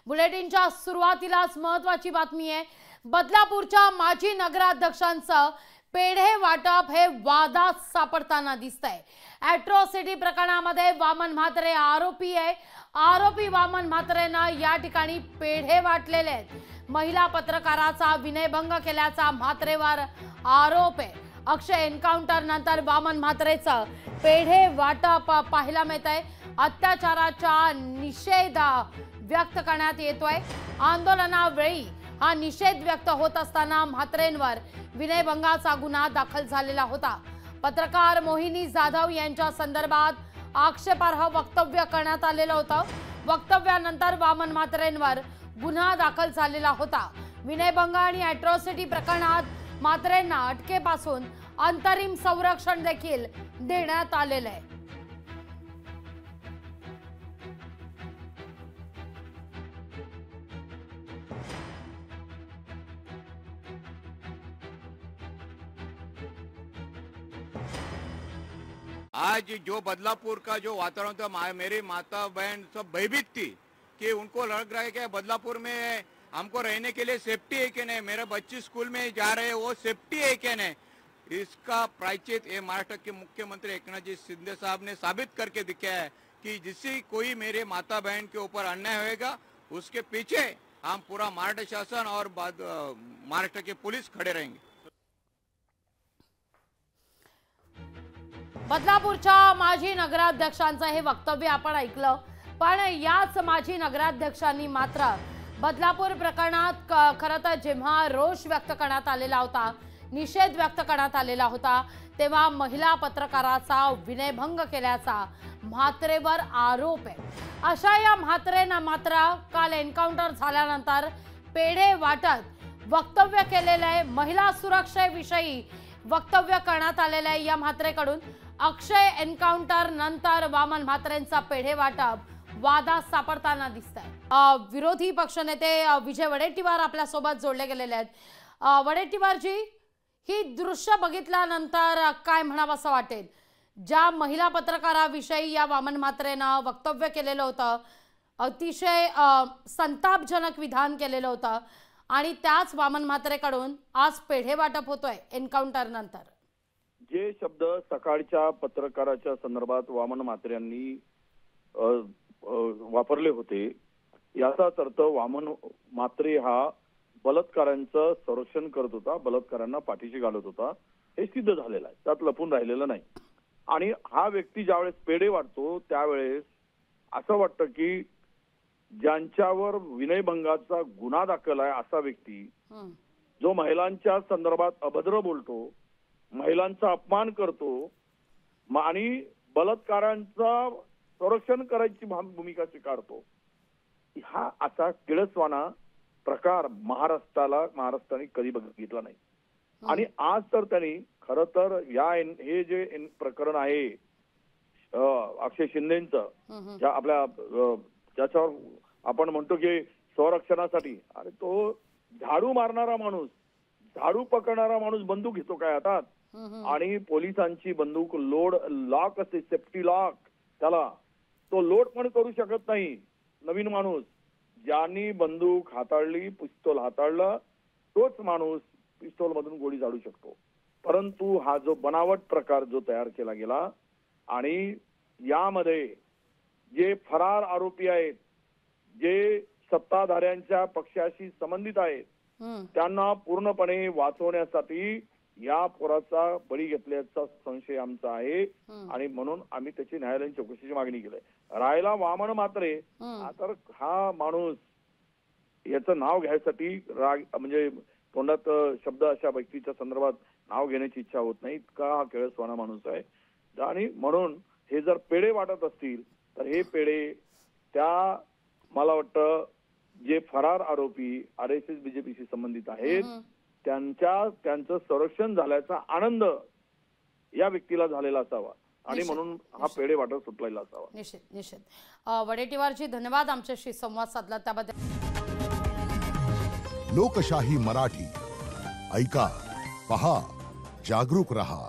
बुलेटिनच्या सुरुवातीलाच महत्त्वाची बातमी आहे। बदलापूरच्या माजी नगराध्यक्षांचं पेढे वाटप हे वादात सापडताना दिसतंय। ॲट्रॉसिटी प्रकरणामध्ये वामन म्हात्रे आरोपी आहे। आरोपी वामन म्हात्रेनं या ठिकाणी पेढे वाटलेले आहेत। महिला पत्रकाराचा विनयभंग केल्याचा म्हात्रेवर आरोप आहे। अक्षय एन्काउंटर नंतर वामन म्हात्रेचं पेढे वाटप पाहायला मिळतंय। अत्याचाराचा निषेध व्यक्त करण्यात येतोय। आंदोलनावेळी हा निषेध व्यक्त होत असताना म्हात्रेंवर विनयभंगाचा गुन्हा दाखल झालेला होता। पत्रकार मोहिनी जाधव यांच्या संदर्भात आक्षेपार्ह वक्तव्य करण्यात आलेलं होतं। वक्तव्यानंतर वामन म्हात्रेंवर गुन्हा दाखल झालेला होता। विनयभंग आणि ॲट्रॉसिटी प्रकरणात म्हात्रेंना अटकेपासून अंतरिम संरक्षण देखील देण्यात आलेलं आहे। आज जो बदलापुर का जो वातावरण था, मेरी माता बहन सब भयभीत थी कि उनको लग रहा है कि बदलापुर में हमको रहने के लिए सेफ्टी है कि नहीं, मेरे बच्चे स्कूल में जा रहे हैं वो सेफ्टी है कि नहीं। इसका प्रायश्चित ये महाराष्ट्र के मुख्यमंत्री एकनाथ जी शिंदे साहब ने साबित करके दिखाया है कि जिससे कोई मेरे माता बहन के ऊपर अन्याय होएगा उसके पीछे हम पूरा महाराष्ट्र शासन और महाराष्ट्र की पुलिस खड़े रहेंगे। बदलापूरच्या माजी नगराध्यक्षांचं हे वक्तव्य आपण ऐकलं, पण याच माजी नगराध्यक्षांनी मात्र बदलापूर प्रकरणात खरं तर जेव्हा रोष व्यक्त करण्यात आलेला होता, निषेध व्यक्त करण्यात आलेला होता, तेव्हा महिला पत्रकाराचा विनयभंग केल्याचा म्हात्रेवर आरोप आहे। अशा या म्हात्रेंना मात्र काल एन्काउंटर झाल्यानंतर पेढे वाटत वक्तव्य केलेलं आहे। महिला सुरक्षेविषयी वक्तव्य करण्यात आलेलं आहे या म्हात्रेकडून। अक्षय एन्काउंटर नंतर वामन म्हात्रेंचा पेढे वाटप वादात सापडताना दिसतंय। विरोधी पक्षनेते विजय वडेट्टीवार आपल्या सोबत जोडले गेलेले आहेत। वडेट्टीवारजी, ही दृश्य बघितल्यानंतर काय म्हणावंसं वाटेल? ज्या महिला पत्रकाराविषयी या वामन म्हात्रेनं वक्तव्य केलेलं होतं, अतिशय संतापजनक विधान केलेलं होतं, आणि त्याच वामन म्हात्रेकडून आज पेढे वाटप होतोय एन्काउंटर नंतर। जे शब्द सकाळच्या पत्रकाराच्या संदर्भात वामन म्हात्रे यांनी वापरले होते, याचाच अर्थ वामन म्हात्रे हा बलात्कारांचं संरक्षण करत होता, बलात्कारांना पाठीशी घालत होता, हे सिद्ध झालेलं आहे, त्यात लपून राहिलेलं नाही। आणि हा व्यक्ती ज्यावेळेस पेढे वाटतो त्यावेळेस असं वाटतं की ज्यांच्यावर विनयभंगाचा गुन्हा दाखल आहे असा व्यक्ती, जो महिलांच्या संदर्भात अभद्र बोलतो, महिलांचा अपमान करतो आणि बलात्कारांचा संरक्षण करायची भूमिका स्वीकारतो, हा असा किळसवाना प्रकार महाराष्ट्राने कधी बघितला नाही। आणि आज तर त्यांनी खरं तर हे जे प्रकरण आहे अक्षय शिंदेचं, ज्याच्यावर आपण म्हणतो की संरक्षणासाठी, अरे तो झाडू मारणारा माणूस, झाडू पकडणारा माणूस बंदूक घेतो काय हातात, आणि पोलिसांची बंदूक लॉक असते, सेफ्टी लॉक, त्याला तो लोड पण करू शकत नाही। नवीन माणूस ज्यांनी बंदूक हाताळली, पिस्तूल हाताळलं, तोच माणूस पिस्तूल मधून गोळी झाडू शकतो। परंतु हा जो बनावट प्रकार जो तयार केला गेला, आणि यामध्ये जे फरार आरोपी आहेत, जे सत्ताधाऱ्यांच्या पक्षाशी संबंधित आहेत, त्यांना पूर्णपणे वाचवण्यासाठी या पोराचा बळी घेतल्याचा संशय आमचा आहे, आणि म्हणून आम्ही त्याची न्यायालयीन चौकशीची मागणी केली। राहिला वामन म्हात्रे, तर हा माणूस याचं नाव घ्यायसाठी म्हणजे तोंडात शब्द अशा व्यक्तीच्या संदर्भात नाव घेण्याची इच्छा होत नाही, इतका हा केळसवाना माणूस आहे। आणि म्हणून हे जर पेढे वाटत असतील तर हे पेढे त्या, मला वाटतं, जे फरार आरोपी RSS BJPशी संबंधित आहेत त्यांचं संरक्षण झाल्याचा आनंद या व्यक्तीला झालेला असावा, आणि म्हणून हा पेढे वाटप सुटलेला असावा। निश्चित। वडेट्टीवारजी, धन्यवाद आमच्याशी संवाद साधला त्याबद्दल। लोकशाही मराठी ऐका, पहा, जागरूक रहा।